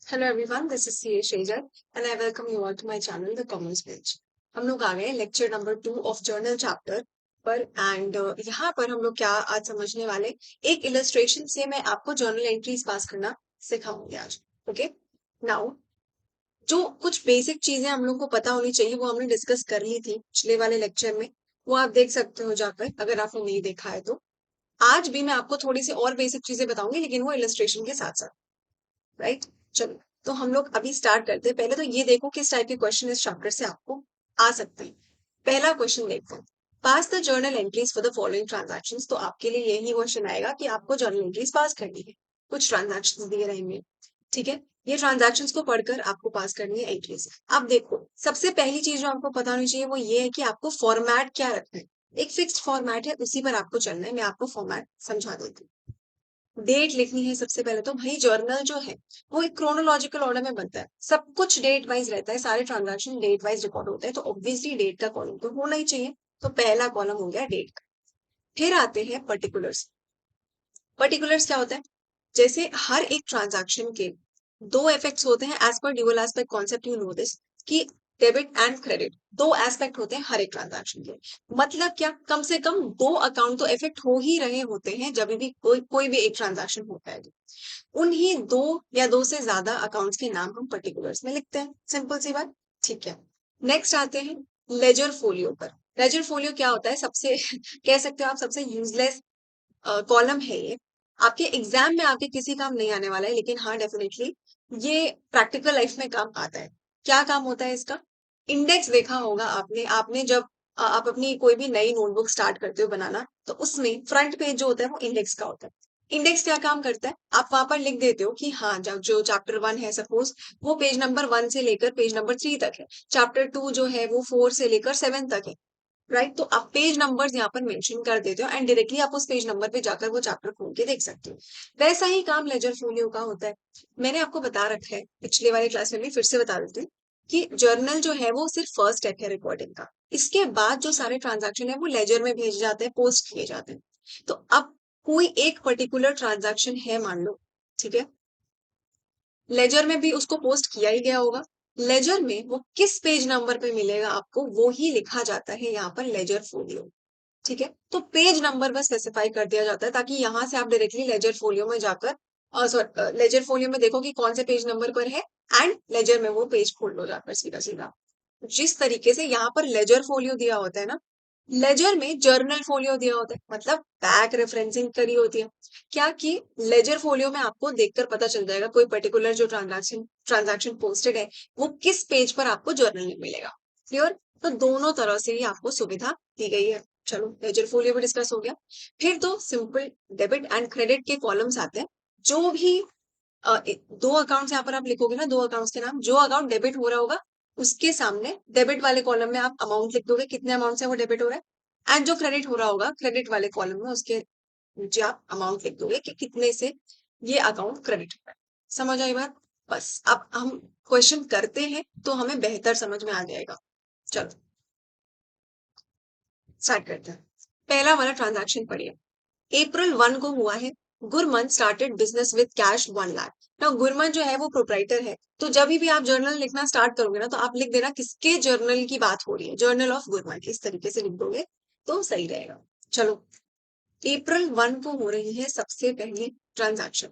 Hello everyone, this is CA Shajar and I welcome you all to my channel The Commerce Bench। हम लोग आ गए lecture number 2 of journal chapter पर and यहाँ पर हम लोग क्या आज समझने वाले एक इलस्ट्रेशन से मैं आपको जर्नल एंट्रीज पास करना सिखाऊंगी आज। ओके, नाउ जो कुछ बेसिक चीजें हम लोग को पता होनी चाहिए वो हमने डिस्कस कर ली थी पिछले वाले लेक्चर में। वो आप देख सकते हो जाकर अगर आपने नहीं देखा है तो। आज भी मैं आपको थोड़ी सी और बेसिक चीजें बताऊंगी लेकिन वो इलस्ट्रेशन के साथ साथ। राइट, चलो तो हम लोग अभी स्टार्ट करते हैं। पहले तो ये देखो किस टाइप के क्वेश्चन इस चैप्टर से आपको आ सकते हैं। पहला क्वेश्चन देखो, pass the journal entries for the following transactions. तो आपके लिए यही क्वेश्चन आएगा कि आपको जर्नल एंट्रीज पास करनी है। कुछ ट्रांजैक्शंस दिए रहेंगे, ठीक है। ये ट्रांजैक्शंस को पढ़कर आपको पास करनी है एंट्रीज। अब देखो सबसे पहली चीज जो आपको पता होनी चाहिए वो ये है कि आपको फॉर्मेट क्या रखना है। एक फिक्स्ड फॉर्मेट है, उसी पर आपको चलना है। मैं आपको फॉर्मेट समझा देती हूँ। डेट लिखनी है सबसे पहले तो। भाई जर्नल जो है वो एक क्रोनोलॉजिकल ऑर्डर में बनता है, सब कुछ डेट वाइज रहता है, सारे ट्रांजैक्शन डेट वाइज रिकॉर्ड होते हैं, तो ऑब्वियसली डेट का कॉलम तो होना ही चाहिए। तो पहला कॉलम हो गया डेट का। फिर आते हैं पर्टिकुलर्स। पर्टिकुलर्स क्या होता है? जैसे हर एक ट्रांजैक्शन के दो एफेक्ट्स होते हैं as per dual aspect concept, you know this, कि डेबिट एंड क्रेडिट दो एस्पेक्ट होते हैं हर एक ट्रांजैक्शन के। मतलब क्या, कम से कम दो अकाउंट तो इफेक्ट हो ही रहे होते हैं जब भी कोई भी एक ट्रांजैक्शन होता है। उन्हीं दो या दो से ज्यादा अकाउंट्स के नाम हम पर्टिकुलर्स में लिखते हैं, सिंपल सी बात। ठीक है, नेक्स्ट आते हैं लेजर फोलियो पर। लेजर फोलियो क्या होता है? सबसे कह सकते हो आप सबसे यूजलेस कॉलम है ये। आपके एग्जाम में आपके किसी काम नहीं आने वाला है, लेकिन हाँ डेफिनेटली ये प्रैक्टिकल लाइफ में काम आता है। क्या काम होता है इसका? इंडेक्स देखा होगा आपने। आपने जब आप अपनी कोई भी नई नोटबुक स्टार्ट करते हो बनाना, तो उसमें फ्रंट पेज जो होता है वो इंडेक्स का होता है। इंडेक्स क्या काम करता है? आप वहां पर लिख देते हो कि हाँ, जब जो चैप्टर 1 है सपोज, वो पेज नंबर 1 से लेकर पेज नंबर 3 तक है। चैप्टर 2 जो है वो 4 से लेकर 7 तक है। राइट, तो आप पेज नंबर्स यहाँ पर मेंशन कर देते हो एंड डायरेक्टली आप उस पेज नंबर पे जाकर वो चैप्टर खोल के देख सकते हो। वैसा ही काम लेजर फोलियो का होता है। मैंने आपको बता रखा है पिछले वाले क्लास में भी, फिर से बता देती हूँ कि जर्नल जो है वो सिर्फ फर्स्ट स्टेप है रिकॉर्डिंग का। इसके बाद जो सारे ट्रांजैक्शन है वो लेजर में भेजे जाते हैं, पोस्ट किए जाते हैं। तो अब कोई एक पर्टिकुलर ट्रांजैक्शन है मान लो, ठीक है, लेजर में भी उसको पोस्ट किया ही गया होगा। लेजर में वो किस पेज नंबर पे मिलेगा आपको, वो ही लिखा जाता है यहाँ पर लेजर फोलियो। ठीक है, तो पेज नंबर बस स्पेसिफाई कर दिया जाता है ताकि यहां से आप डायरेक्टली लेजर फोलियो में जाकर लेजर फोलियो में देखो कि कौन से पेज नंबर पर है एंड लेजर में वो पेज खोल लो जाकर सीधा सीधा। जिस तरीके से यहाँ पर लेजर फोलियो दिया होता है ना, लेजर में जर्नल फोलियो दिया होता है, मतलब बैक रेफरेंसिंग करी होती है। क्या कि लेजर फोलियो में आपको देखकर पता चल जाएगा कोई पर्टिकुलर जो ट्रांजैक्शन पोस्टेड है वो किस पेज पर आपको जर्नल में मिलेगा। क्लियर? तो दोनों तरह से ही आपको सुविधा दी गई है। चलो लेजर फोलियो भी डिस्कस हो गया। फिर तो सिंपल डेबिट एंड क्रेडिट के कॉलम्स आते हैं। जो भी दो अकाउंट्स यहाँ पर आप लिखोगे ना, दो अकाउंट्स के नाम, जो अकाउंट डेबिट हो रहा होगा उसके सामने डेबिट वाले कॉलम में आप अमाउंट लिख दोगे, कितने अमाउंट से वो डेबिट हो रहा है। एंड जो क्रेडिट हो रहा होगा क्रेडिट वाले कॉलम में उसके नीचे आप अमाउंट लिख दोगे कि कितने से ये अकाउंट क्रेडिट हो रहा है। समझ आई बात? बस अब हम क्वेश्चन करते हैं तो हमें बेहतर समझ में आ जाएगा। चलो स्टार्ट करते हैं। पहला वाला ट्रांजैक्शन पढ़िए। April 1 को हुआ है। Gurman started business with cash 1 lakh. ना गुरमन जो है वो प्रोप्राइटर है, तो जब भी आप जर्नल लिखना स्टार्ट करोगे ना तो आप लिख देना किसके जर्नल की बात हो रही है, जर्नल ऑफ गुरमन, इस तरीके से लिख दोगे तो सही रहेगा। चलो, April 1 को हो रही है सबसे पहली ट्रांजैक्शन,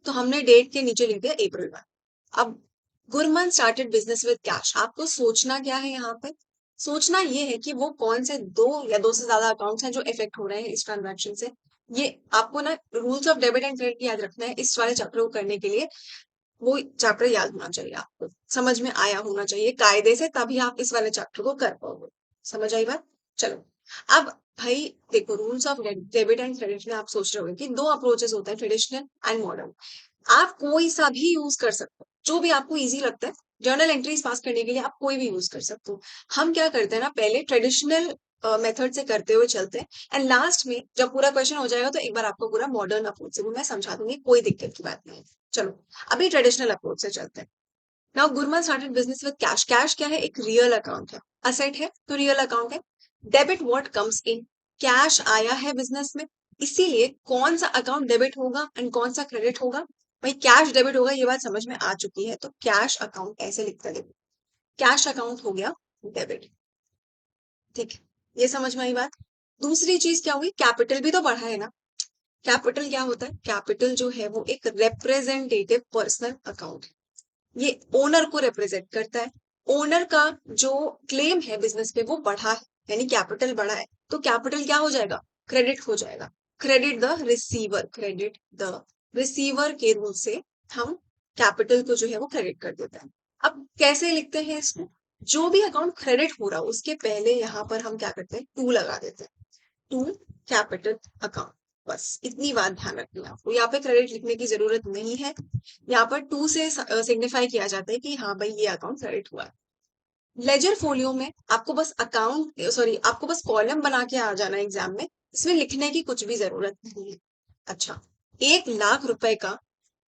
तो हमने डेट के नीचे लिख दिया April 1। अब Gurman started business with cash, आपको सोचना क्या है यहाँ पे? सोचना ये है कि वो कौन से दो या दो से ज्यादा अकाउंट्स हैं जो इफेक्ट हो रहे हैं इस ट्रांजैक्शन से। ये आपको ना rules of debit and credit याद रखना है इस वाले चैप्टर को करने के लिए। वो चैप्टर याद होना चाहिए, आपको समझ में आया होना चाहिए कायदे से, तभी आप इस वाले चैप्टर को कर पाओगे। समझ आई बात? चलो, अब भाई देखो, rules of debit and credit में आप सोच रहे हो कि दो अप्रोचेस होता है, ट्रेडिशनल एंड मॉडर्न। आप कोई सा भी यूज कर सकते हो, जो भी आपको इजी लगता है। जर्नल एंट्रीज पास करने के लिए आप कोई भी यूज कर सकते हो। हम क्या करते हैं ना, पहले ट्रेडिशनल मेथड से करते हुए चलते हैं एंड लास्ट में जब पूरा क्वेश्चन हो जाएगा तो एक बार आपको पूरा मॉडर्न अप्रोच से भी मैं समझा दूंगी, कोई दिक्कत की बात नहीं है। चलो अभी ट्रेडिशनल अप्रोच से चलते हैं। Now Gurman started business with cash. Cash क्या है? एक रियल अकाउंट है, असेट है तो रियल अकाउंट है। Debit what comes in, cash आया है बिजनेस में, इसीलिए कौन सा अकाउंट डेबिट होगा एंड कौन सा क्रेडिट होगा? भाई कैश डेबिट होगा, ये बात समझ में आ चुकी है। तो कैश अकाउंट ऐसे लिखते हैं, देखो कैश अकाउंट हो गया डेबिट। ठीक है, ये समझ में आई बात। दूसरी चीज क्या हुई, कैपिटल भी तो बढ़ा है ना। कैपिटल क्या होता है, कैपिटल जो है वो एक रिप्रेजेंटेटिव पर्सनल अकाउंट है। ये ओनर को रिप्रेजेंट करता है। ओनर का जो क्लेम है बिजनेस पे वो बढ़ा है, यानी कैपिटल बढ़ा है, तो कैपिटल क्या हो जाएगा, क्रेडिट हो जाएगा। Credit the receiver, credit the receiver के रूल से हम कैपिटल को जो है वो क्रेडिट कर देते हैं। अब कैसे लिखते हैं इसको, जो भी अकाउंट क्रेडिट हो रहा हो उसके पहले यहाँ पर हम क्या करते हैं, टू लगा देते हैं, टू कैपिटल अकाउंट। बस इतनी बात ध्यान रखनी है आपको, यहाँ पे क्रेडिट लिखने की जरूरत नहीं है। यहाँ पर टू से सिग्निफाई किया जाता है कि हाँ भाई ये अकाउंट क्रेडिट हुआ है। लेजर फोलियो में आपको बस अकाउंट, सॉरी, आपको बस कॉलम बना के आ जाना है एग्जाम में, इसमें लिखने की कुछ भी जरूरत नहीं है। अच्छा, 1 लाख रुपए का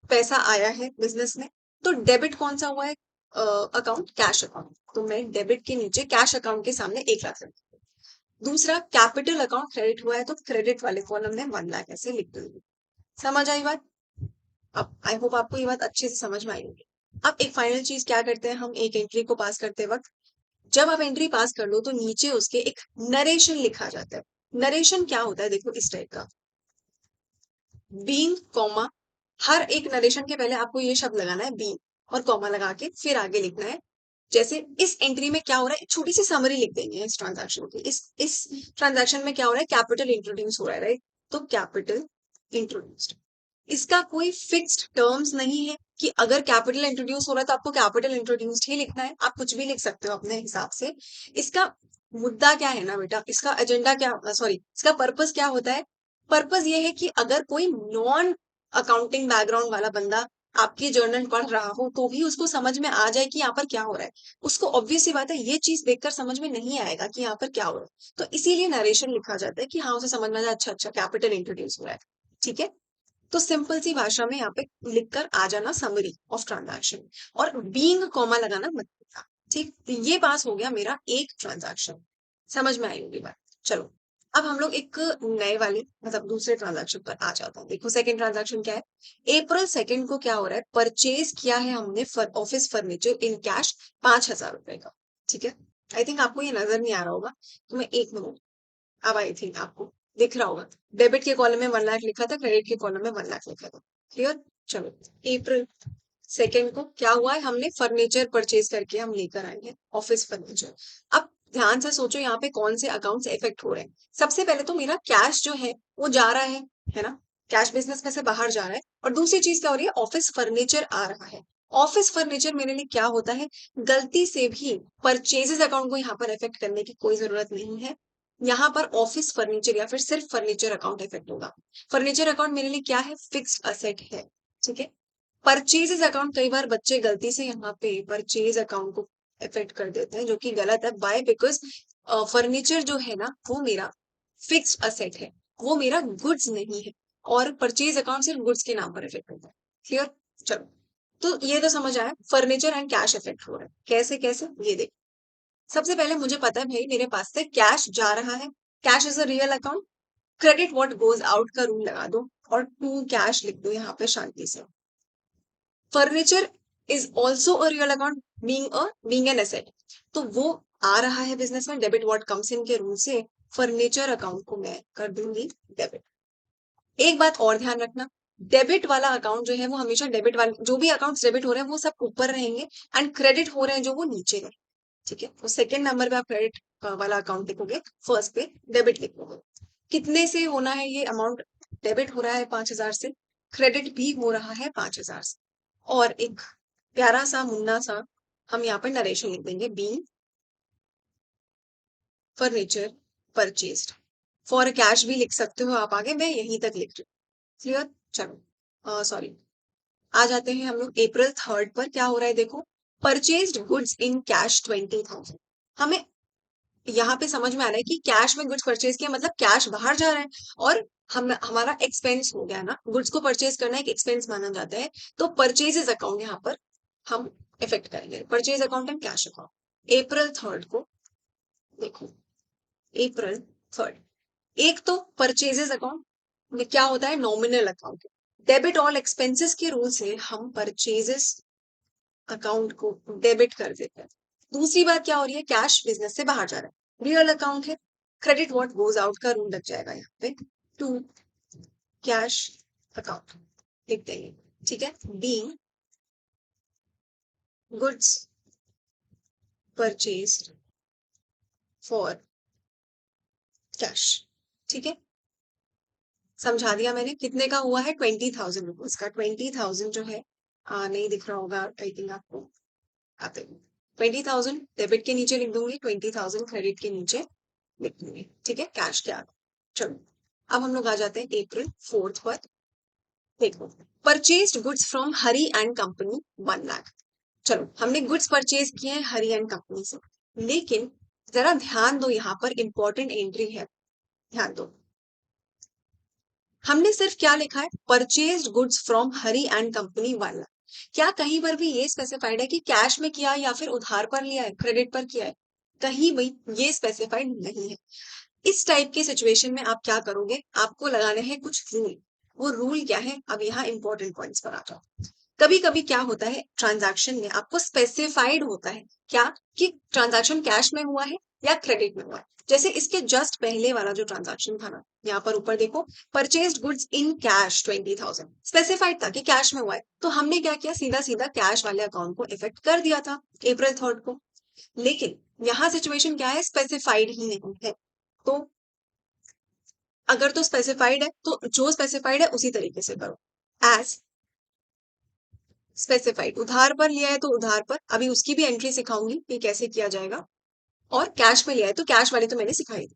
पैसा आया है बिजनेस में, तो डेबिट कौन सा हुआ है, अकाउंट कैश अकाउंट, तो मैं डेबिट के नीचे कैश अकाउंट के सामने 1 लाख रख। दूसरा, कैपिटल अकाउंट क्रेडिट हुआ है तो क्रेडिट वाले कॉलम में 1 लाख ऐसे लिख दूंगी। समझ आई बात। अब आई होप आपको ये बात अच्छे से समझ में आई होगी। अब एक फाइनल चीज क्या करते हैं हम, एक एंट्री को पास करते वक्त, जब आप एंट्री पास कर लो तो नीचे उसके एक नरेशन लिखा जाता है। नरेशन क्या होता है, देखो इस टाइप का, बीइंग कॉमा, हर एक नरेशन के पहले आपको ये शब्द लगाना है बीइंग, और कॉमा लगा के फिर आगे लिखना है। जैसे इस एंट्री में क्या हो रहा है, छोटी सी समरी लिख देंगे इस ट्रांजैक्शन की। इस ट्रांजैक्शन में क्या हो रहा है, कैपिटल इंट्रोड्यूस हो रहा है, राइट। तो कैपिटल इंट्रोड्यूस्ड, इसका कोई फिक्स्ड टर्म्स नहीं है कि अगर कैपिटल इंट्रोड्यूस हो रहा है तो आपको कैपिटल इंट्रोड्यूस्ड ही लिखना है, आप कुछ भी लिख सकते हो अपने हिसाब से। इसका मुद्दा क्या है ना बेटा, इसका एजेंडा क्या, सॉरी, इसका पर्पस क्या होता है। पर्पस ये है कि अगर कोई नॉन अकाउंटिंग बैकग्राउंड वाला बंदा आपकी जर्नल पढ़ रहा हो तो भी उसको समझ में आ जाए कि यहाँ पर क्या हो रहा है। उसको ऑब्वियस सी बात है ये चीज देखकर समझ में नहीं आएगा कि यहाँ पर क्या हो रहा है, तो इसीलिए नरेशन लिखा जाता है कि हाँ उसे समझ में आ जाए, अच्छा अच्छा कैपिटल इंट्रोड्यूस हो रहा है। ठीक है, तो सिंपल सी भाषा में यहाँ पे लिखकर आ जाना समरी ऑफ ट्रांजैक्शन, और बीइंग कॉमा लगाना मत भूलना। ठीक, तो ये पास हो गया मेरा एक ट्रांजैक्शन। समझ में आई होगी बात। चलो, अब हम लोग एक नए वाले मतलब दूसरे ट्रांजैक्शन पर आ जाता है। देखो सेकंड ट्रांजैक्शन क्या है, April 2 को क्या हो रहा है, परचेज किया है हमने ऑफिस फर्नीचर इन कैश 5,000 रुपए का। ठीक है, आई थिंक आपको ये नजर नहीं आ रहा होगा, तो मैं 1 मिनट, अब आई थिंक आपको दिख रहा होगा। डेबिट के कॉलम में 1 लाख लिखा था, क्रेडिट के कॉलम में 1 लाख लिखा था। क्लियर। चलो, April 2 को क्या हुआ है, हमने फर्नीचर परचेज करके हम लेकर आए हैं, ऑफिस फर्नीचर। अब ध्यान से सोचो यहाँ पे कौन से अकाउंट से इफेक्ट हो रहे हैं। सबसे पहले तो मेरा कैश जो है वो जा रहा है ना, कैश बिजनेस में से बाहर जा रहा है। और दूसरी चीज क्या हो रही है, ऑफिस फर्नीचर आ रहा है। ऑफिस फर्नीचर मेरे लिए क्या होता है, गलती से भी परचेजेस अकाउंट को यहाँ पर इफेक्ट करने की कोई जरूरत नहीं है। यहाँ पर ऑफिस फर्नीचर या फिर सिर्फ फर्नीचर अकाउंट इफेक्ट होगा। फर्नीचर अकाउंट मेरे लिए क्या है, फिक्स्ड असेट है। ठीक है, परचेजेस अकाउंट कई बार बच्चे गलती से यहाँ पे परचेज अकाउंट को इफेक्ट कर देते हैं, जो कि गलत है। बाय, बिकॉज फर्नीचर जो है ना वो मेरा फिक्स्ड असेट है, वो मेरा गुड्स नहीं है। और परचेज अकाउंट सिर्फ गुड्स के नाम पर इफेक्ट होता है। क्लियर। चलो, तो ये तो समझ आया, फर्नीचर एंड कैश इफेक्ट हो रहा है। कैसे कैसे, ये देख। सबसे पहले मुझे पता है भाई मेरे पास से कैश जा रहा है, cash is a real account, credit what goes out का रूल लगा दो और टू कैश लिख दो यहाँ पे शांति से। Furniture is also a real account, being an asset, तो वो आ रहा है बिजनेस में, डेबिट व्हाट कम्स इन के रूल से फर्नीचर अकाउंट को मैं कर दूंगी डेबिट। एक बात और ध्यान रखना, डेबिट वाला अकाउंट जो है वो हमेशा डेबिट वाले, जो भी अकाउंट्स डेबिट हो रहे हैं वो सब ऊपर रहेंगे, एंड क्रेडिट हो रहे हैं जो वो नीचे रहेंगे। ठीक है, तो सेकंड नंबर पे आप क्रेडिट वाला अकाउंट लिखोगे, फर्स्ट पे डेबिट लिखोगे। कितने से होना है ये अमाउंट, डेबिट हो रहा है 5,000 से, क्रेडिट भी हो रहा है 5,000 से। और एक प्यारा सा मुन्ना सा हम यहाँ पर नरेशन लिख देंगे, being furniture purchased for cash भी लिख सकते हो आप आगे, मैं यहीं तक लिख रही हूँ। क्लियर। चलो, सॉरी, आ जाते हैं हम लोग April 3 पर। क्या हो रहा है देखो, परचेज्ड गुड्स इन कैश 20,000। हमें यहाँ पे समझ में आ रहा है कि कैश में गुड्स परचेज किया मतलब कैश बाहर जा रहा है, और हम हमारा एक्सपेंस हो गया ना, गुड्स को परचेज करना एक एक्सपेंस माना जाता है। तो परचेजेस अकाउंट यहाँ पर हम इफेक्ट करेंगे, purchase account and cash account. April 3 को देखो, April 3, एक तो परचेजेस अकाउंट में क्या होता है, nominal account, debit all expenses के रूल से हम परचेजेस अकाउंट को डेबिट कर देते हैं। दूसरी बात क्या हो रही है, कैश बिजनेस से बाहर जा रहा है, रियल अकाउंट है, क्रेडिट व्हाट गोज आउट का रूल लग जाएगा यहाँ पे, टू कैश अकाउंट लिख देंगे, ठीक है। B goods purchased for cash, ठीक है। समझा दिया मैंने, कितने का हुआ है, 20,000 रुपीज का। 20,000 जो है नहीं दिख रहा होगा आई थिंक आपको, आते 20,000 डेबिट के नीचे लिख दूंगी, 20,000 क्रेडिट के नीचे लिख दूंगी, ठीक है, कैश के आगे। चलो अब हम लोग आ जाते हैं April 4 पर। देखो, purchased goods from Hari and company 1 lakh. चलो हमने गुड्स परचेज किए हैं हरी एंड कंपनी से, लेकिन जरा ध्यान दो, यहाँ पर इंपॉर्टेंट एंट्री है, ध्यान दो। हमने सिर्फ क्या लिखा है, purchased goods from Hari and company 1 lakh. क्या कहीं पर भी ये स्पेसिफाइड है कि कैश में किया है या फिर उधार पर लिया है, क्रेडिट पर किया है? कहीं भी ये स्पेसिफाइड नहीं है। इस टाइप के सिचुएशन में आप क्या करोगे, आपको लगाने हैं कुछ रूल। वो रूल क्या है, अब यहाँ इंपॉर्टेंट पॉइंट्स पर आ जाओ। कभी कभी क्या होता है, ट्रांजैक्शन में आपको स्पेसिफाइड होता है क्या, कि ट्रांजैक्शन कैश में हुआ है या क्रेडिट में हुआ है। जैसे इसके जस्ट पहले वाला जो ट्रांजैक्शन था ना, यहाँ पर ऊपर देखो, purchased goods in cash 20,000, specified था कि कैश में हुआ है, तो हमने क्या किया, सीधा सीधा कैश वाले अकाउंट को इफेक्ट कर दिया था April 3 को। लेकिन यहाँ सिचुएशन क्या है, स्पेसिफाइड ही नहीं है। तो अगर तो स्पेसिफाइड है तो जो स्पेसिफाइड है उसी तरीके से करो, एज स्पेसिफाइड। उधार पर लिया है तो उधार पर, अभी उसकी भी एंट्री सिखाऊंगी कि कैसे किया जाएगा। और कैश में लिया है तो कैश वाली तो मैंने सिखाई थी।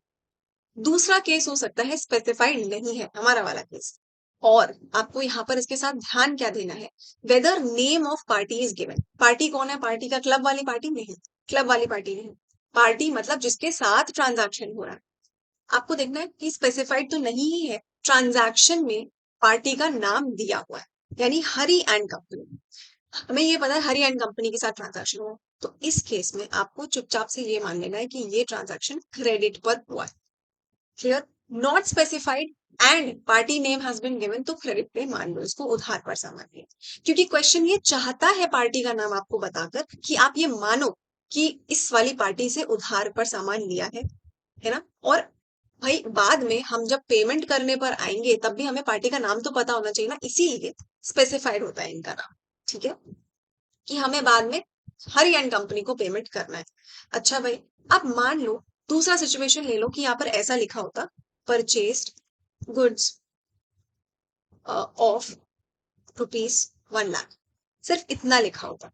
दूसरा केस हो सकता है स्पेसिफाइड नहीं है हमारा वाला केस, और आपको यहाँ पर इसके साथ ध्यान क्या देना है, whether name of party is given. Party कौन है, पार्टी का क्लब वाली पार्टी नहीं, क्लब वाली पार्टी नहीं, पार्टी मतलब जिसके साथ ट्रांजैक्शन हो रहा है। आपको देखना है कि स्पेसिफाइड तो नहीं ही है, ट्रांजैक्शन में पार्टी का नाम दिया हुआ है, यानी हरी एंड कंपनी। हमें ये पता है हरी एंड कंपनी के साथ ट्रांजैक्शन हुआ, तो इस केस में आपको चुपचाप से ये मान लेना है कि ये ट्रांजैक्शन क्रेडिट पर हुआ है। Clear, not specified and party name has been given, तो क्रेडिट पे मान लो, इसको उधार पर सामान लिया, क्योंकि क्वेश्चन ये चाहता है पार्टी का नाम आपको बताकर कि आप ये मानो कि इस वाली पार्टी से उधार पर सामान लिया है ना। और भाई बाद में हम जब पेमेंट करने पर आएंगे तब भी हमें पार्टी का नाम तो पता होना चाहिए ना, इसीलिए स्पेसिफाइड होता है इनका नाम, ठीक है, कि हमें बाद में हर एंड कंपनी को पेमेंट करना है। अच्छा भाई, अब मान लो दूसरा सिचुएशन ले लो कि यहाँ पर ऐसा लिखा होता, परचेस्ड गुड्स ऑफ ₹1 लाख, सिर्फ इतना लिखा होता।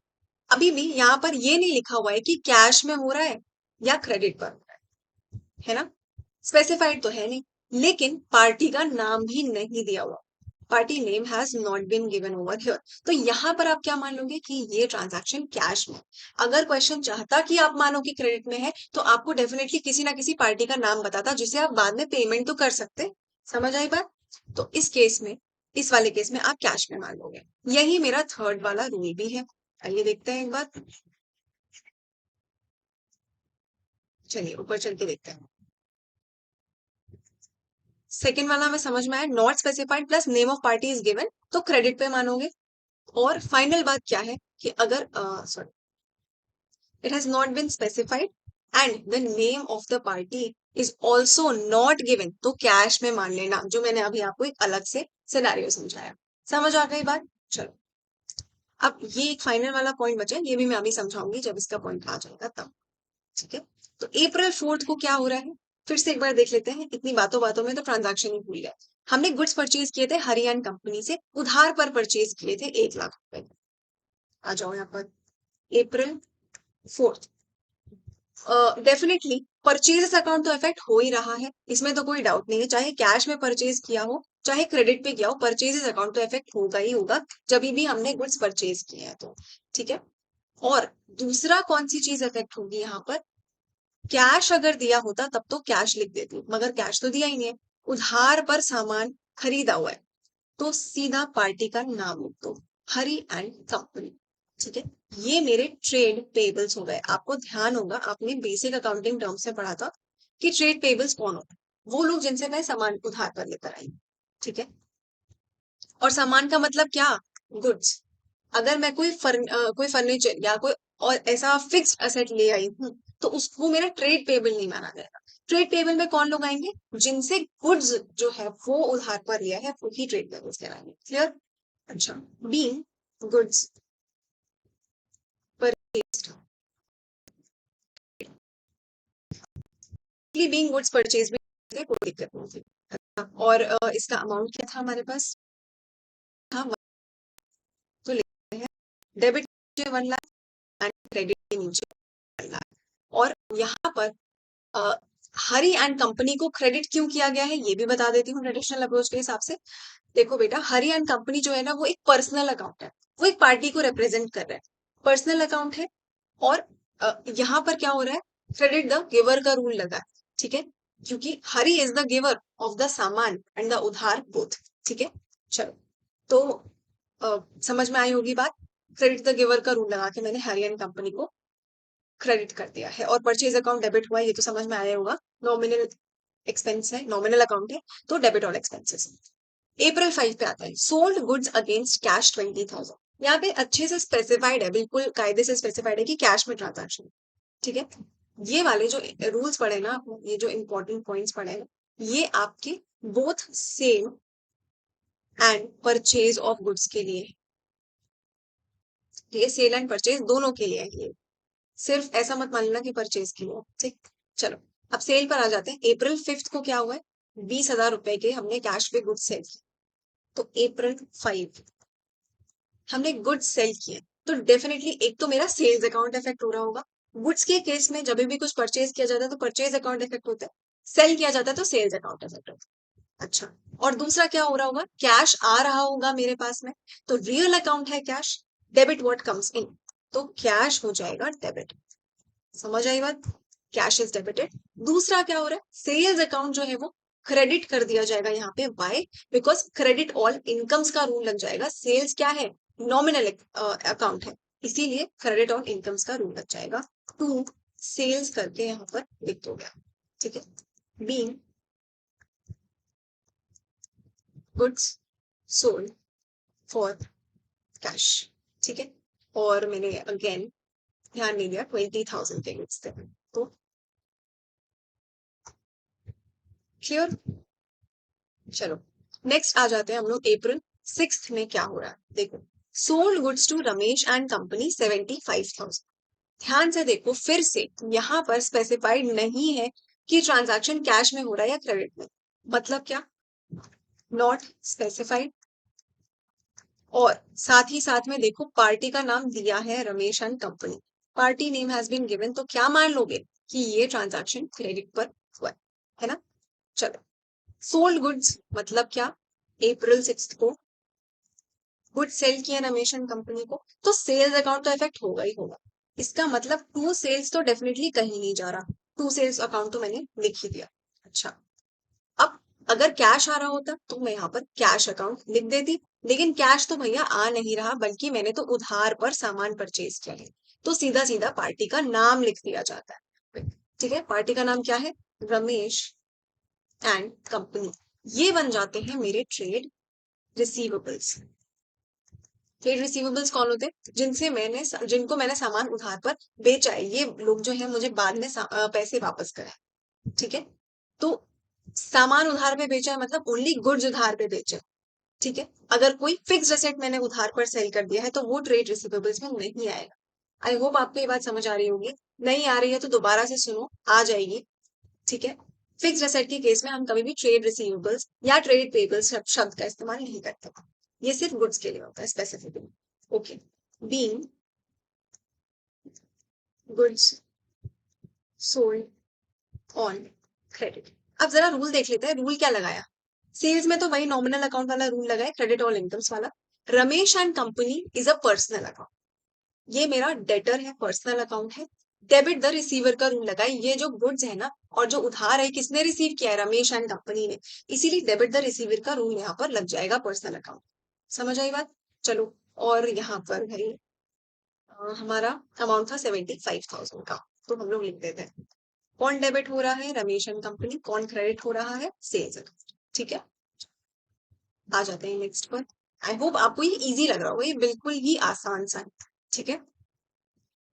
अभी भी यहाँ पर ये नहीं लिखा हुआ है कि कैश में हो रहा है या क्रेडिट पर हो रहा है ना, स्पेसिफाइड तो है नहीं, लेकिन पार्टी का नाम भी नहीं दिया हुआ, party name has not been given over here. तो यहाँ पर आप क्या मान लोगे कि ये ट्रांजैक्शन कैश में। अगर क्वेश्चन चाहता कि आप मानो कि क्रेडिट में है, तो आपको डेफिनेटली किसी ना किसी पार्टी का नाम बताता जिसे आप बाद में पेमेंट तो कर सकते। समझ आई बात? तो इस केस में, इस वाले केस में आप कैश में मान लोगे। यही मेरा थर्ड वाला रूल भी है। आइए देखते हैं एक बार, चलिए ऊपर चल के देखते हैं। सेकेंड वाला हमें समझ में आया, not specified plus name of party is given, तो क्रेडिट पे मानोगे। और फाइनल बात क्या है कि अगर sorry, it has not been specified and the name of the party is also not given, तो कैश में मान लेना, जो मैंने अभी आपको एक अलग से सिनेरियो समझाया। समझ आ गई बात? चलो अब ये एक फाइनल वाला पॉइंट बचा है, ये भी मैं अभी समझाऊंगी जब इसका पॉइंट आ जाएगा तब, ठीक है। तो April 4 को क्या हो रहा है, फिर से एक बार देख लेते हैं, इतनी बातों बातों में तो ट्रांजैक्शन ही भूल गया। हमने गुड्स परचेज किए थे हरी एंड कंपनी से, उधार पर परचेज किए थे 1 लाख रुपए। आ जाओ यहाँ पर, April 4, डेफिनेटली परचेज अकाउंट तो इफेक्ट हो ही रहा है, इसमें तो कोई डाउट नहीं है, चाहे कैश में परचेज किया हो चाहे क्रेडिट पे किया हो, परचेज अकाउंट तो इफेक्ट होगा ही होगा जब भी हमने गुड्स परचेज किए हैं तो, ठीक है। और दूसरा कौन सी चीज इफेक्ट होगी यहाँ पर, कैश अगर दिया होता तब तो कैश लिख देती, मगर कैश तो दिया ही नहीं है, उधार पर सामान खरीदा हुआ है, तो सीधा पार्टी का नाम लिख दो, हरी एंड कंपनी, ठीक है। ये मेरे ट्रेड पेबल्स हो गए। आपको ध्यान होगा आपने बेसिक अकाउंटिंग टर्म्स में पढ़ा था कि ट्रेड पेबल्स कौन होता है, वो लोग जिनसे मैं सामान उधार पर लेकर आई, ठीक है। और सामान का मतलब क्या? गुड्स। अगर मैं कोई फर्नीचर या कोई और ऐसा फिक्स्ड एसेट ले आई हूँ, तो उसको मेरा ट्रेड पेबल नहीं माना जाएगा। ट्रेड पेबल में कौन लोग आएंगे? जिनसे गुड्स जो है वो उधार पर लिया है, वो ही ट्रेड पेबल्स कहलाएंगे। क्लियर? अच्छा। Being goods purchased, being goods purchase भी कोई दिक्कत नहीं थी। और इसका अमाउंट क्या था हमारे पास? था तो लेते हैं डेबिट 1 लाख एंड क्रेडिट के नीचे 1 लाख। और यहाँ पर अ, हरी एंड कंपनी को क्रेडिट क्यों किया गया है ये भी बता देती हूँ ट्रेडिशनल अप्रोच के हिसाब से। देखो बेटा, हरी एंड कंपनी जो है ना वो एक पर्सनल अकाउंट है, वो एक पार्टी को रिप्रेजेंट कर रहा है, पर्सनल अकाउंट है। और यहाँ पर क्या हो रहा है? क्रेडिट द गिवर का रूल लगा है, ठीक है, क्योंकि Hari is the giver of the सामान एंड द उधार बोथ। ठीक है, चलो। तो समझ में आई होगी बात। क्रेडिट द गिवर का रूल लगा के मैंने हरी एंड कंपनी को क्रेडिट कर दिया है। और परचेज अकाउंट डेबिट हुआ, ये तो समझ में आया होगा। नॉमिनल एक्सपेंस है, नॉमिनल अकाउंट है, तो डेबिट ऑल एक्सपेंसेस। April 5 पे आता है, सोल्ड गुड्स अगेंस्ट कैश 20,000। यहाँ पे अच्छे से स्पेसिफाइड है, बिल्कुल कायदे से स्पेसिफाइड है कि कैश में ट्रांजैक्शन। ठीक है, ये वाले जो रूल्स पढ़े ना, ये जो इंपॉर्टेंट पॉइंट्स पढ़े ना, ये आपके both sale and purchase of goods के लिए है। ठीक है, सेल एंड परचेज दोनों के लिए है ये, सिर्फ ऐसा मत मान लेना कि परचेज के लिए। ठीक, चलो। अब सेल पर आ जाते हैं। April 5 को क्या हुआ है? 20,000 रुपए के हमने कैश पे गुड्स सेल किए। तो April 5 हमने गुड्स सेल किए, तो डेफिनेटली एक तो मेरा सेल्स अकाउंट इफेक्ट हो रहा होगा। गुड्स के केस में जब भी कुछ परचेज किया जाता है तो परचेज अकाउंट इफेक्ट होता है, सेल किया जाता है तो सेल्स अकाउंट इफेक्ट होता है। अच्छा, और दूसरा क्या हो रहा होगा? कैश आ रहा होगा मेरे पास में, तो रियल अकाउंट है कैश, डेबिट व्हाट कम्स इन, तो कैश हो जाएगा डेबिट। समझ आई बात? Cash is debited. दूसरा क्या हो रहा है? सेल्स अकाउंट जो है वो क्रेडिट कर दिया जाएगा यहाँ पे। Why? Because credit all incomes का रूल लग जाएगा। सेल्स क्या है? नॉमिनल अकाउंट है, इसीलिए क्रेडिट ऑल इनकम्स का रूल लग जाएगा। टू सेल्स करके यहाँ पर लिख दो गया। ठीक है, being goods sold for cash. ठीक है, और मैंने अगेन ध्यान नहीं दिया 20,000 के गुड्स थे, तो क्लियर। चलो, नेक्स्ट आ जाते हैं हम लोग April 6 में क्या हो रहा है। देखो, sold goods to Ramesh and company 75,000। ध्यान से देखो, फिर से यहाँ पर स्पेसिफाइड नहीं है कि ट्रांजैक्शन कैश में हो रहा है या क्रेडिट में। मतलब क्या? Not specified. और साथ में देखो, पार्टी का नाम दिया है Ramesh and company, party name has been given, तो क्या मान लोगे कि ये ट्रांजैक्शन क्रेडिट पर हुआ है ना? चलो, सोल्ड गुड्स मतलब क्या? April 6 को गुड सेल किया रमेश एंड कंपनी को, तो सेल्स अकाउंट तो इफेक्ट होगा ही होगा। इसका मतलब टू सेल्स तो डेफिनेटली कहीं नहीं जा रहा, टू सेल्स अकाउंट तो मैंने लिख ही दिया। अच्छा, अब अगर कैश आ रहा होता तो मैं यहाँ पर कैश अकाउंट लिख देती, लेकिन कैश तो भैया आ नहीं रहा, बल्कि मैंने तो उधार पर सामान परचेज किया है, तो सीधा सीधा पार्टी का नाम लिख दिया जाता है। ठीक है, पार्टी का नाम क्या है? Ramesh and company. ये बन जाते हैं मेरे ट्रेड रिसीवेबल्स। ट्रेड रिसीवेबल्स कौन होते हैं? जिनको मैंने सामान उधार पर बेचा है, ये लोग जो है मुझे बाद में पैसे वापस कराए। ठीक है, तो सामान उधार पे बेचा है मतलब ओनली गुड्स उधार पे बेचे। ठीक है, अगर कोई फिक्स्ड एसेट मैंने उधार पर सेल कर दिया है तो वो ट्रेड रिसीवेबल्स में नहीं आएगा। आई होप आपको ये बात समझ आ रही होगी। नहीं आ रही है तो दोबारा से सुनो, आ जाएगी। ठीक है, फिक्स्ड एसेट के केस में हम कभी भी ट्रेड रिसीवेबल्स या ट्रेड पेबल्स शब्द का इस्तेमाल नहीं करते। ये सिर्फ गुड्स के लिए होता है specifically. Okay, being goods sold on credit. अब जरा रूल देख लेते हैं, रूल क्या लगाया। सेल्स में तो वही नॉमिनल अकाउंट वाला रूल लगा है, क्रेडिट ऑल इनकम्स वाला। Ramesh and company is a personal account, ये मेरा डेटर है, पर्सनल अकाउंट है। डेबिट द रिसीवर का रूल लगा है, ये जो गुड्स है ना और जो उधार है किसने रिसीव किया है? रमेश एंड कंपनी ने, इसीलिए डेबिट द रिसीवर का रूल यहाँ पर लग जाएगा पर्सनल अकाउंट। समझ आई बात? चलो, और यहाँ पर भाई हमारा अमाउंट था 75,000 का, तो हम लोग लिख देते हैं कौन डेबिट हो रहा है? Ramesh and company. कौन क्रेडिट हो रहा है? Sales account. ठीक है, आ जाते हैं नेक्स्ट पर। आई होप आपको ये इजी लग रहा होगा, ये बिल्कुल ही आसान सा है, ठीक है।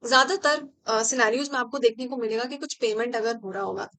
ज्यादातर सिनेरियोज में आपको देखने को मिलेगा कि कुछ पेमेंट अगर हो रहा होगा,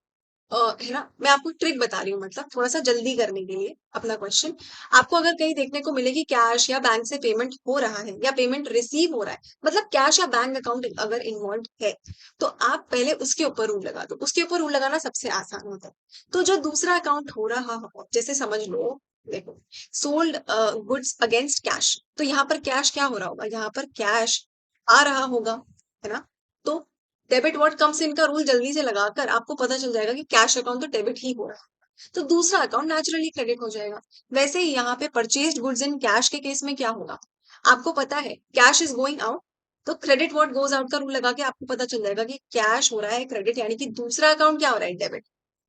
है ना, मैं आपको ट्रिक बता रही हूँ, मतलब थोड़ा सा जल्दी करने के लिए अपना क्वेश्चन। आपको अगर कहीं देखने को मिलेगी कैश या बैंक से पेमेंट हो रहा है या पेमेंट रिसीव हो रहा है, मतलब कैश या बैंक अकाउंट अगर इन्वॉल्व है, तो आप पहले उसके ऊपर रूल लगा दो। उसके ऊपर रूल लगाना सबसे आसान होता है। तो जो दूसरा अकाउंट हो रहा हो, जैसे समझ लो, देखो, सोल्ड गुड्स अगेंस्ट कैश, तो यहाँ पर कैश क्या हो रहा होगा, यहाँ पर कैश आ रहा होगा, है ना। तो डेबिट व्हाट कम्स इन का रूल जल्दी से लगाकर आपको पता चल जाएगा कि कैश अकाउंट तो डेबिट ही हो रहा है, तो दूसरा अकाउंट नेचुरली क्रेडिट हो जाएगा। वैसे ही यहाँ पे परचेज्ड गुड्स इन कैश के केस में क्या होगा, आपको पता है कैश इज गोइंग आउट, तो क्रेडिट व्हाट गोज आउट का रूल लगा के आपको पता चल जाएगा कि कैश हो रहा है क्रेडिट, यानी कि दूसरा अकाउंट क्या हो रहा है, डेबिट।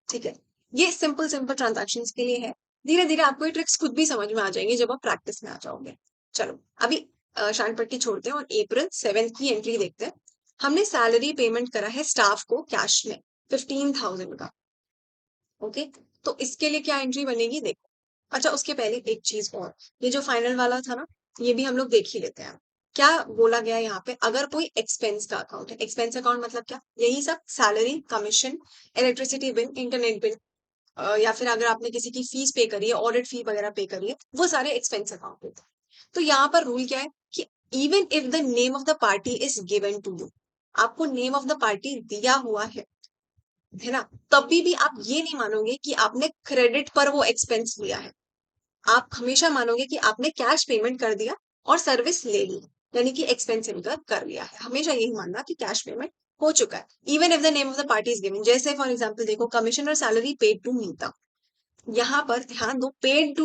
ठीक है, ये सिंपल सिंपल ट्रांजेक्शन के लिए है। धीरे धीरे आपको ये ट्रिक्स खुद भी समझ में आ जाएंगे जब आप प्रैक्टिस में आ जाओगे। चलो अभी शांत पट्टी छोड़ते हैं और April 7 की एंट्री देखते हैं। हमने सैलरी पेमेंट करा है स्टाफ को कैश में 15,000 का। ओके, तो इसके लिए क्या एंट्री बनेगी, देखो। अच्छा, उसके पहले एक चीज और, ये जो फाइनल वाला था ना, ये भी हम लोग देख ही लेते हैं। क्या बोला गया यहाँ पे, अगर कोई एक्सपेंस का अकाउंट है, एक्सपेंस अकाउंट मतलब क्या, यही सब, salary, commission, electricity bill, internet bill, या फिर अगर आपने किसी की फीस पे करी है, ऑडिट फी वगैरह पे करी है, वो सारे एक्सपेंस अकाउंट होते हैं। तो यहाँ पर रूल क्या है कि even if the name of the party is given to you, आपको नेम ऑफ द पार्टी दिया हुआ है ना, तभी भी आप ये नहीं मानोगे कि आपने क्रेडिट पर वो एक्सपेंस लिया है। आप हमेशा मानोगे कि आपने कैश पेमेंट कर दिया और सर्विस ले ली, यानी कि एक्सपेंस इनकर कर लिया है। हमेशा यही मानना कि कैश पेमेंट हो चुका है, even if the name of the party is given. जैसे फॉर एग्जाम्पल देखो, कमिश्नर सैलरी पेड टू मीता, यहाँ पर ध्यान दो, पेड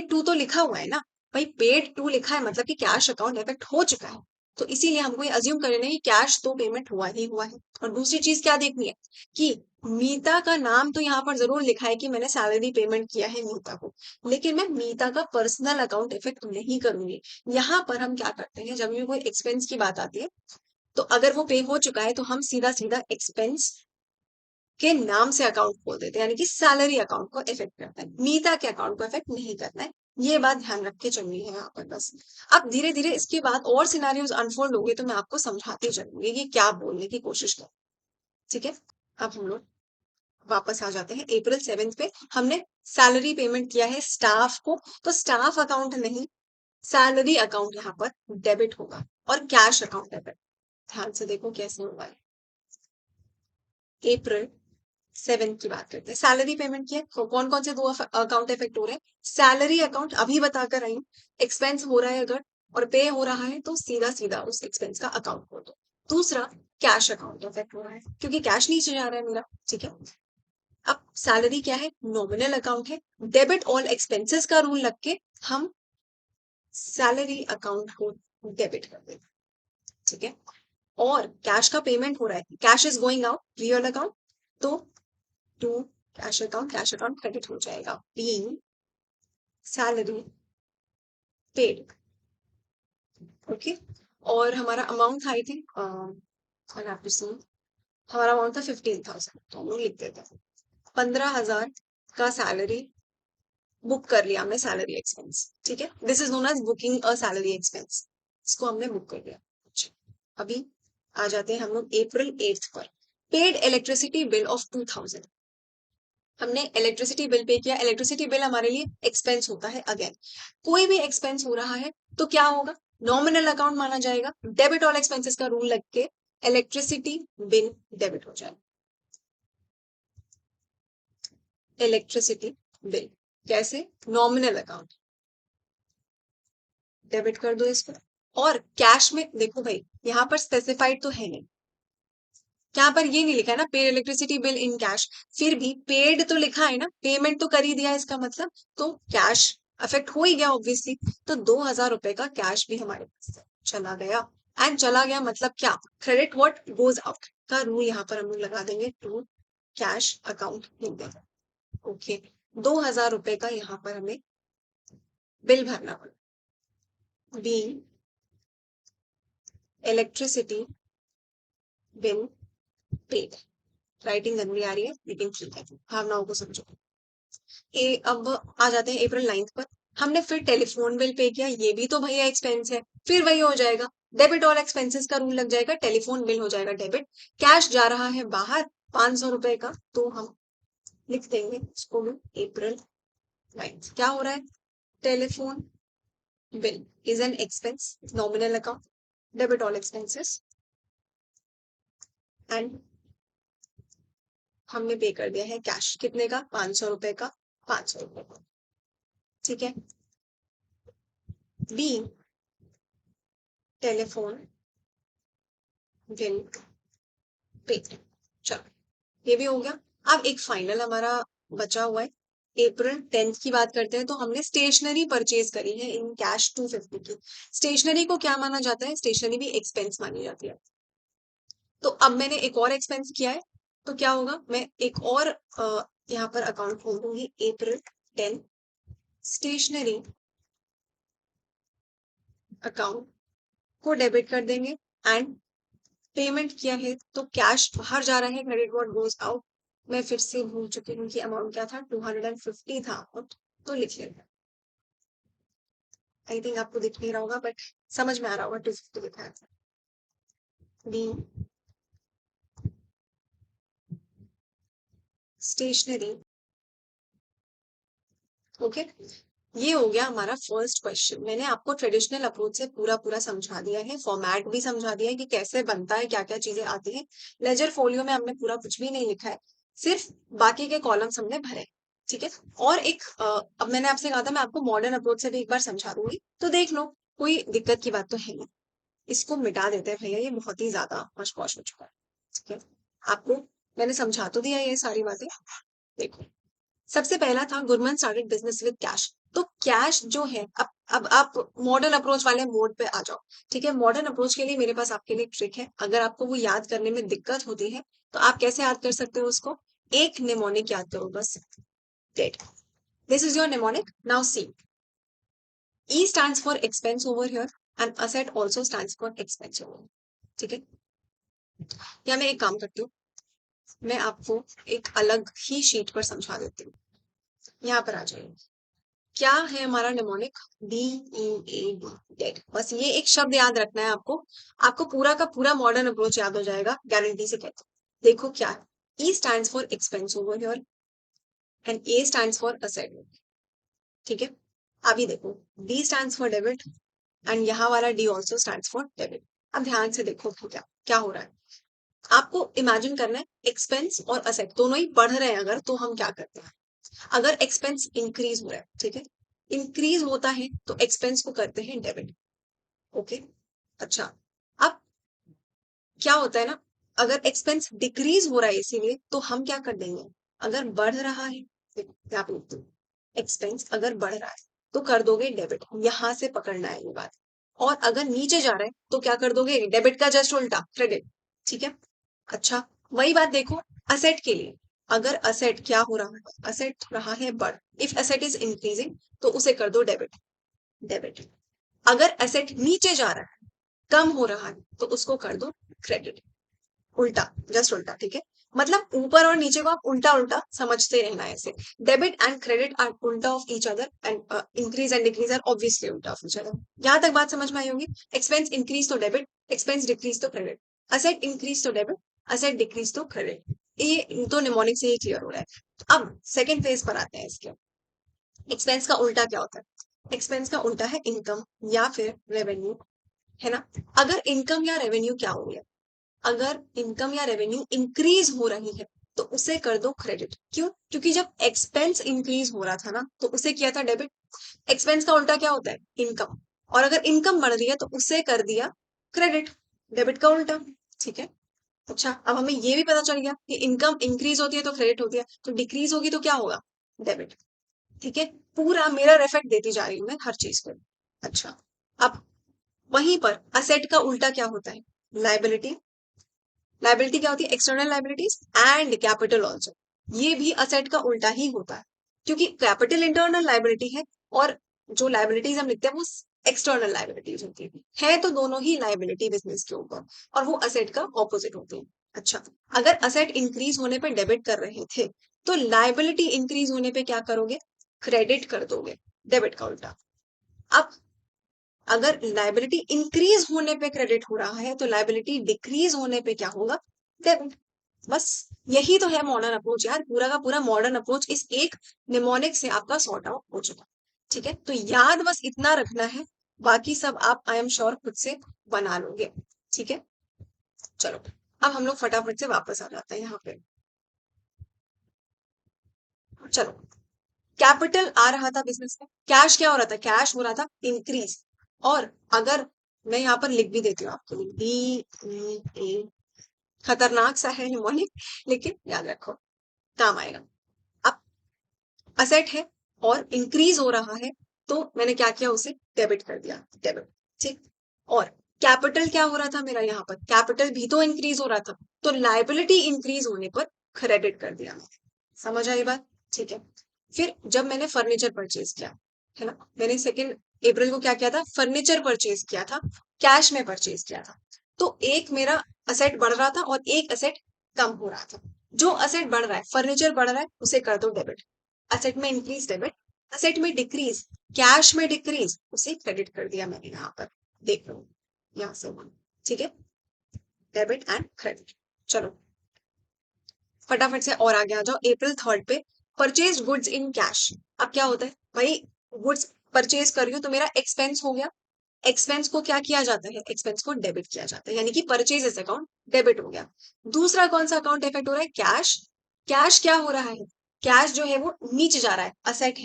टू तो लिखा हुआ है ना, भाई पेड टू लिखा है मतलब कि कैश अकाउंट डेबिट हो चुका है। तो इसीलिए हमको ये अज्यूम कर लेना है कि कैश तो पेमेंट हुआ ही हुआ है। और दूसरी चीज क्या देखनी है कि मीता का नाम तो यहाँ पर जरूर लिखा है कि मैंने सैलरी पेमेंट किया है मीता को, लेकिन मैं मीता का पर्सनल अकाउंट इफेक्ट नहीं करूंगी। यहाँ पर हम क्या करते हैं, जब भी कोई एक्सपेंस की बात आती है, तो अगर वो पे हो चुका है तो हम सीधा सीधा एक्सपेंस के नाम से अकाउंट खोल देते हैं, यानी कि सैलरी अकाउंट को इफेक्ट करता है, मीता के अकाउंट को इफेक्ट नहीं करता है। ये बात ध्यान रख के चलनी है यहाँ पर बस। अब धीरे धीरे इसके बाद और सिनारियोज अनफोल्ड होंगे तो मैं आपको समझाती चलूंगी कि क्या बोलने की कोशिश कर। ठीक है, अब हम लोग वापस आ जाते हैं April 7 पे। हमने सैलरी पेमेंट किया है स्टाफ को, तो स्टाफ अकाउंट नहीं, सैलरी अकाउंट यहाँ पर डेबिट होगा और कैश अकाउंट डेबिट। ध्यान से देखो कैसे होगा। April 7 की बात करते हैं, सैलरी पेमेंट की है, तो कौन कौन से दो अकाउंट इफेक्ट हो रहे हैं, सैलरी अकाउंट अभी बताकर आई हूँ, एक्सपेंस हो रहा है अगर और पे हो रहा है तो सीधा सीधा उस एक्सपेंस का अकाउंट खोल दो। दूसरा, कैश अकाउंट इफेक्ट हो रहा है क्योंकि कैश नीचे जा रहा है मेरा। ठीक है, अब सैलरी क्या है, नॉमिनल अकाउंट है, डेबिट ऑल एक्सपेंसेस का रूल लग के हम सैलरी अकाउंट को डेबिट कर देते। ठीक है, और कैश का पेमेंट हो रहा है, cash is going out real account, तो टू कैश अकाउंट क्रेडिट हो जाएगा, बीइंग सैलरी पेड। ओके, और हमारा अमाउंट था आई थिंक, हमारा अमाउंट था 15,000, तो हम लोग लिख देते हैं 15,000 का सैलरी बुक कर लिया हमने, सैलरी एक्सपेंस। ठीक है, this is known as booking a salary expense, इसको हमने बुक कर लिया। अच्छा, अभी आ जाते हैं हम लोग April 8 पर। पेड इलेक्ट्रिसिटी बिल ऑफ 2,000, हमने इलेक्ट्रिसिटी बिल पे किया। इलेक्ट्रिसिटी बिल हमारे लिए एक्सपेंस होता है, अगेन कोई भी एक्सपेंस हो रहा है तो क्या होगा, नॉमिनल अकाउंट माना जाएगा, डेबिट ऑल एक्सपेंसेस का रूल लग के इलेक्ट्रिसिटी बिल डेबिट हो जाएगा। इलेक्ट्रिसिटी बिल कैसे, नॉमिनल अकाउंट डेबिट कर दो इसको। और कैश में देखो भाई, यहाँ पर स्पेसिफाइड तो है नहीं, यहाँ पर ये नहीं लिखा है ना, paid electricity bill in cash, फिर भी पेड तो लिखा है ना, पेमेंट तो कर ही दिया इसका मतलब, तो कैश अफेक्ट हो ही गया ऑब्वियसली। तो 2,000 रुपए का कैश भी हमारे पास से चला गया। एंड चला गया मतलब क्या, क्रेडिट व्हाट गोज आउट का रूल यहाँ पर हम लोग लगा देंगे, टू कैश अकाउंट लिख देंगे। ओके, 2,000 रुपए का यहाँ पर हमें बिल भरना पड़ा, B electricity bill paid. Writing गंदी आ रही है लेकिन ठीक है, भावनाओं को समझो। अब आ जाते हैं April 9 पर। हमने फिर टेलीफोन बिल पे किया, ये भी तो भैया एक्सपेंस है, फिर वही हो जाएगा, डेबिट ऑल एक्सपेंसेस का रूल लग जाएगा, टेलीफोन बिल हो जाएगा डेबिट। कैश जा रहा है बाहर 500 रुपए का, तो हम लिख देंगे इसको भी अप्रैल 9। क्या हो रहा है? Telephone bill is an expense, nominal account, debit all expenses, and हमने पे कर दिया है कैश, कितने का? 500 रुपए का, 500 रुपए का। ठीक है, बी टेलीफोन बिल पे। चलो ये भी हो गया। अब एक फाइनल हमारा बचा हुआ है, अप्रैल 10 की बात करते हैं। तो हमने स्टेशनरी परचेज करी है इन कैश 250 की। स्टेशनरी को क्या माना जाता है? स्टेशनरी भी एक्सपेंस मानी जाती है। तो अब मैंने एक और एक्सपेंस किया है, तो क्या होगा? मैं एक और यहाँ पर अकाउंट खोल दूंगी, अप्रैल 10 स्टेशनरी अकाउंट को डेबिट कर देंगे, एंड पेमेंट किया है तो कैश बाहर जा रहा है, क्रेडिट व्हाट गोज आउट। मैं फिर से भूल चुकी हूँ कि अमाउंट क्या था, 250 था, तो लिख लेंगे। आई थिंक आपको दिख नहीं रहा होगा, बट समझ में आ रहा होगा, 250 लिखा है। B stationery. ओके, ये हो गया हमारा फर्स्ट क्वेश्चन। मैंने आपको ट्रेडिशनल अप्रोच से पूरा पूरा समझा दिया है, फॉर्मेट भी समझा दिया है कि कैसे बनता है, क्या क्या चीजें आती है। लेजर फोलियो में हमने पूरा कुछ भी नहीं लिखा है, सिर्फ बाकी के कॉलम्स हमने भरे। ठीक है, और एक अब मैंने आपसे कहा था मैं आपको मॉडर्न अप्रोच से भी एक बार समझा दूंगी, तो देख लो, कोई दिक्कत की बात तो है नहीं। इसको मिटा देते हैं भैया, ये बहुत ही ज्यादा मशपॉश हो चुका है। ठीक है, आपको मैंने समझा तो दिया ये सारी बातें। देखो, सबसे पहला था Gurman started business with cash. तो कैश जो है, अब आप मॉडर्न अप्रोच वाले मोड पे आ जाओ। ठीक है, मॉडर्न अप्रोच के लिए मेरे पास आपके लिए ट्रिक है। अगर आपको वो याद करने में दिक्कत होती है, तो आप कैसे याद कर सकते हो उसको? एक निमोनिक याद करो बस, date. This is your mnemonic. Now see, E stands for expense over here, and asset also stands for expense over. ठीक है, या मैं एक काम करती हूँ, मैं आपको एक अलग ही शीट पर समझा देती हूँ। यहाँ पर आ जाइए। क्या है हमारा निमोनिक? DEAD, date. बस ये एक शब्द याद रखना है आपको, आपको पूरा का पूरा मॉडर्न अप्रोच याद हो जाएगा, गारंटी से कहते हैं। देखो क्या है, ई stands for expense over here, and A stands for asset. ठीक है, अभी देखो, D stands for debit, and यहाँ वाला D also stands for debit. अब ध्यान से देखो क्या क्या हो रहा है। आपको इमेजिन करना है, एक्सपेंस और असेट दोनों ही बढ़ रहे हैं अगर, तो हम क्या करते हैं? अगर एक्सपेंस इंक्रीज हो रहा है, ठीक है, इंक्रीज होता है, तो एक्सपेंस को करते हैं डेबिट। ओके, अच्छा, अब क्या होता है ना, अगर एक्सपेंस डिक्रीज हो रहा है इसीलिए, तो हम क्या कर देंगे? अगर बढ़ रहा है, क्या बोलते हैं, एक्सपेंस अगर बढ़ रहा है तो कर दोगे डेबिट, यहां से पकड़ना है ये बात। और अगर नीचे जा रहा है तो क्या कर दोगे? डेबिट का जस्ट उल्टा, क्रेडिट। ठीक है, अच्छा, वही बात देखो असेट के लिए। अगर असेट क्या हो रहा है? असेट रहा है बढ़, इफ असेट इज इंक्रीजिंग, तो उसे कर दो डेबिट, डेबिट। अगर एसेट नीचे जा रहा है, कम हो रहा है, तो उसको कर दो क्रेडिट, उल्टा, जस्ट उल्टा। ठीक है, मतलब ऊपर और नीचे को आप उल्टा उल्टा समझते रहना है ऐसे। डेबिट एंड क्रेडिट आर उल्टा of each other, and increase and decrease are obviously उल्टा ऑफ ईच अदर। यहां तक बात समझ में आई होगी। एक्सपेंस इंक्रीज तो डेबिट, एक्सपेंस डिक्रीज तो क्रेडिट, असेट इंक्रीज तो डेबिट, असेट डिक्रीज तो क्रेडिट। ये तो निमोनिक से ही क्लियर हो रहा है। अब सेकेंड फेज पर आते हैं इसके। एक्सपेंस का उल्टा क्या होता है? एक्सपेंस का उल्टा है इनकम या फिर रेवेन्यू, है ना? अगर इनकम या रेवेन्यू क्या हो गया? अगर इनकम या रेवेन्यू इंक्रीज हो रही है, तो उसे कर दो क्रेडिट। क्यों? क्योंकि जब एक्सपेंस इंक्रीज हो रहा था ना, तो उसे किया था डेबिट। एक्सपेंस का उल्टा क्या होता है? इनकम। और अगर इनकम बढ़ रही है, तो उसे कर दिया क्रेडिट, डेबिट का उल्टा। ठीक है, अच्छा, अब हमें ये भी पता चल गया कि इनकम इंक्रीज होती है तो क्रेडिट होती है, तो डिक्रीज होगी तो क्या होगा? डेबिट। ठीक है, पूरा मिरर इफेक्ट देती जा रही हूँ मैं हर चीज पे। अच्छा, अब वहीं पर असेट का उल्टा क्या होता है? लाइबिलिटी। लाइबिलिटी क्या होती है? External liabilities and capital also. ये भी असेट का उल्टा ही होता है, क्योंकि कैपिटल इंटरनल लाइबिलिटी है, और जो लाइबिलिटीज हम लिखते हैं वो एक्सटर्नल लाइबिलिटीज होती है तो दोनों ही लाइबिलिटी बिजनेस के ऊपर, और वो असेट का ऑपोजिट होती है। अच्छा, अगर असेट इंक्रीज होने पे डेबिट कर रहे थे, तो लाइबिलिटी इंक्रीज होने पे क्या करोगे? क्रेडिट कर दोगे। डेबिट का उल्टा। अब अगर लाइबिलिटी इंक्रीज होने पे क्रेडिट हो रहा है तो लाइबिलिटी डिक्रीज होने पे क्या होगा, डेबिट। बस यही तो है मॉडर्न अप्रोच यार, पूरा का पूरा मॉडर्न अप्रोच इस एक निमोनिक से आपका सॉर्ट आउट हो चुका। ठीक है, तो याद बस इतना रखना है, बाकी सब आप आई एम श्योर खुद से बना लोगे। ठीक है, चलो अब हम लोग फटाफट से वापस आ जाते हैं यहाँ पे। चलो, कैपिटल आ रहा था बिजनेस में, कैश क्या हो रहा था, कैश हो रहा था इंक्रीज। और अगर मैं यहाँ पर लिख भी देती हूँ आपके लिए, DEA, खतरनाक सा है निमोनिक, लेकिन याद रखो काम आएगा। अब असेट है और इंक्रीज हो रहा है, तो मैंने क्या किया, उसे डेबिट कर दिया, डेबिट। ठीक, और कैपिटल क्या हो रहा था मेरा, यहाँ पर कैपिटल भी तो इंक्रीज हो रहा था, तो लाइबिलिटी इंक्रीज होने पर क्रेडिट कर दिया मैंने। समझ आई बात? ठीक है, फिर जब मैंने फर्नीचर परचेज किया, है ना, मैंने 2 अप्रैल को क्या किया था, फर्नीचर परचेज किया था, कैश में परचेज किया था। तो एक मेरा असेट बढ़ रहा था और एक असेट कम हो रहा था। जो असेट बढ़ रहा है, फर्नीचर बढ़ रहा है, उसे कर दो डेबिट। असेट में इंक्रीज डेबिट, असेट में डिक्रीज, कैश में डिक्रीज, उसे क्रेडिट कर दिया मैंने यहाँ पर, देख लो यहाँ से। ठीक है, डेबिट एंड क्रेडिट। चलो फटाफट से और आगे आ जाओ। April 3 पे परचेज गुड्स इन कैश। अब क्या होता है भाई, गुड्स परचेज कर रही हूँ तो मेरा एक्सपेंस हो गया, एक्सपेंस को क्या किया जाता है, एक्सपेंस को डेबिट किया जाता है, यानी कि परचेजेस अकाउंट डेबिट हो गया। दूसरा कौन सा अकाउंट इफेक्ट हो रहा है, कैश। कैश क्या हो रहा है, कैश जो है वो नीचे जा रहा है, असेट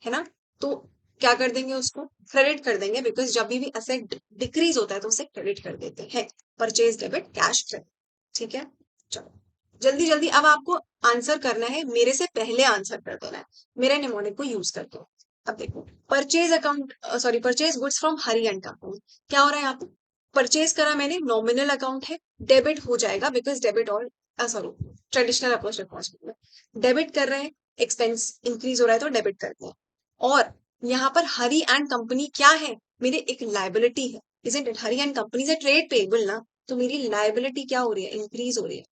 है ना, तो क्या कर देंगे, उसको क्रेडिट कर देंगे, बिकॉज जब भी असेट डिक्रीज होता है तो उसे क्रेडिट कर देते हैं, परचेज डेबिट कैश क्रेडिट। ठीक है, चलो जल्दी जल्दी अब आपको आंसर करना है, मेरे से पहले आंसर कर देना है, मेरे निमोनिक को यूज करके। अब देखो, purchase account, sorry, purchase goods from Hari and company, क्या हो रहा है यहाँ पे, परचेज करा मैंने, नॉमिनल अकाउंट है, डेबिट हो जाएगा, बिकॉज डेबिट और सॉरी, ट्रेडिशनल अप्रोच में डेबिट कर रहे हैं, एक्सपेंस इंक्रीज हो रहा है तो डेबिट करते हैं। और यहाँ पर हरी एंड कंपनी क्या है, मेरी एक लाइबिलिटी है, isn't it, Hari and company से ट्रेड पेएबल ना, तो मेरी लाइबिलिटी क्या हो रही है, इंक्रीज हो रही है।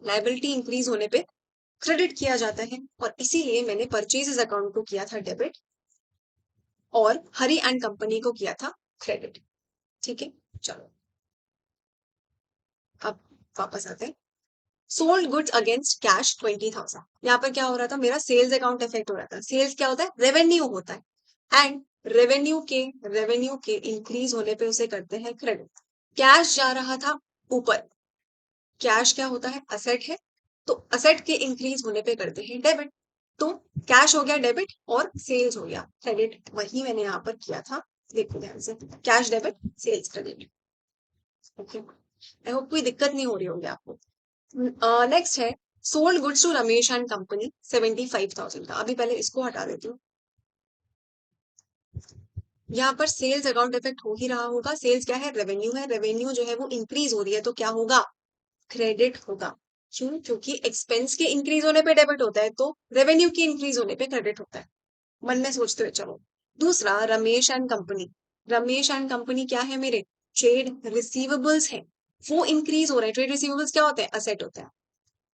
लाइबिलिटी इंक्रीज होने पे क्रेडिट किया जाता है, और इसीलिए मैंने परचेजेस अकाउंट को किया था डेबिट और हरी एंड कंपनी को किया था क्रेडिट। ठीक है, चलो अब वापस आते हैं। सोल्ड गुड्स अगेंस्ट कैश 20,000, यहाँ पर क्या हो रहा था, मेरा सेल्स अकाउंट इफेक्ट हो रहा था। सेल्स क्या होता है, रेवेन्यू होता है, एंड रेवेन्यू के इंक्रीज होने पे उसे करते हैं क्रेडिट। कैश जा रहा था ऊपर, कैश क्या होता है, असेट है, तो असेट के इंक्रीज होने पे करते हैं डेबिट। तो कैश हो गया डेबिट और सेल्स हो गया क्रेडिट, वही मैंने यहाँ पर किया था, देखो ध्यान से, cash debit sales credit. Okay, I hope कोई दिक्कत नहीं हो रही होगी आपको। नेक्स्ट है, sold goods to Ramesh and company 75,000 का। अभी पहले इसको हटा देती हूँ, यहाँ पर सेल्स अकाउंट इफेक्ट हो ही रहा होगा। सेल्स क्या है, रेवेन्यू है, रेवेन्यू जो है वो इंक्रीज हो रही है, तो क्या होगा, क्रेडिट होगा। क्यों, क्योंकि एक्सपेंस के इंक्रीज होने पे डेबिट होता है, तो रेवेन्यू के इंक्रीज होने पे क्रेडिट होता है। मन में सोचते हुए चलो। दूसरा, Ramesh and company, Ramesh and company क्या है मेरे, ट्रेड रिसीवेबल्स है, वो इंक्रीज हो रहा है। ट्रेड रिसीवेबल्स क्या होते हैं, असेट होता है,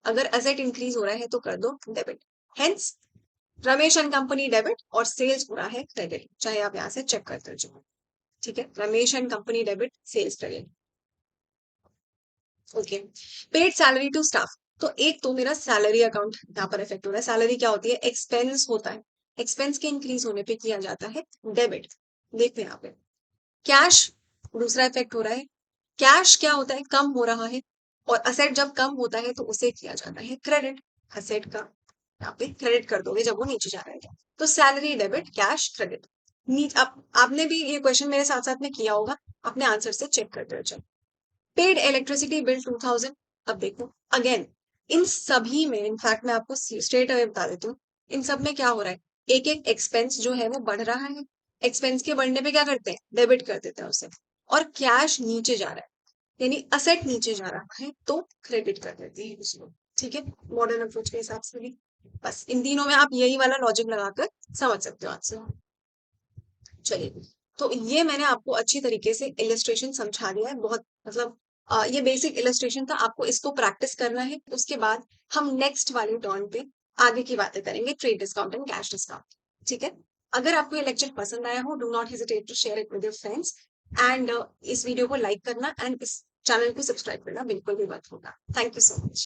अगर असेट इंक्रीज हो रहा है तो कर दो debit. Hence Ramesh and company debit और सेल्स हो रहा है क्रेडिट, चाहे आप यहाँ से चेक करते जाओ। ठीक है, Ramesh and company debit, sales credit. Okay, paid salary to staff, तो एक तो मेरा सैलरी अकाउंट यहाँ पर इफेक्ट हो रहा है। सैलरी क्या होती है, एक्सपेंस होता है, एक्सपेंस के इंक्रीज होने पे किया जाता है डेबिट। देखते हैं यहाँ पे, कैश दूसरा इफेक्ट हो रहा है, कैश क्या होता है, कम हो रहा है, और असेट जब कम होता है तो उसे किया जाता है क्रेडिट, असेट का यहाँ पे क्रेडिट कर दोगे जब वो नीचे जा रहा है। तो सैलरी डेबिट, कैश क्रेडिट। आपने भी ये क्वेश्चन मेरे साथ साथ में किया होगा, अपने आंसर से चेक करते हो। Paid electricity bill 2,000। अब देखो अगेन, इन सभी में, इनफैक्ट मैं आपको स्ट्रेट अवे बता देती हूँ, इन सब में क्या हो रहा है, एक एक एक्सपेंस जो है वो बढ़ रहा है, एक्सपेंस के बढ़ने पे क्या करते हैं, डेबिट कर देते हैं उसे, और कैश नीचे जा रहा है, यानी असेट नीचे जा रहा है तो क्रेडिट कर देते हैं उसको। ठीक है, मॉडर्न अप्रोच के हिसाब से भी बस इन तीनों में आप यही वाला लॉजिक लगाकर समझ सकते हो आंसर। चलिए, तो ये मैंने आपको अच्छी तरीके से इलिस्ट्रेशन समझा दिया है, बहुत मतलब ये बेसिक इलिस्ट्रेशन था, आपको इसको प्रैक्टिस करना है, उसके बाद हम नेक्स्ट वाले टर्न पे आगे की बातें करेंगे, trade discount and cash discount. ठीक है, अगर आपको ये लेक्चर पसंद आया हो, do not hesitate to share it with your friends and इस वीडियो को लाइक करना एंड इस चैनल को सब्सक्राइब करना बिल्कुल भी मत भूलना। Thank you so much.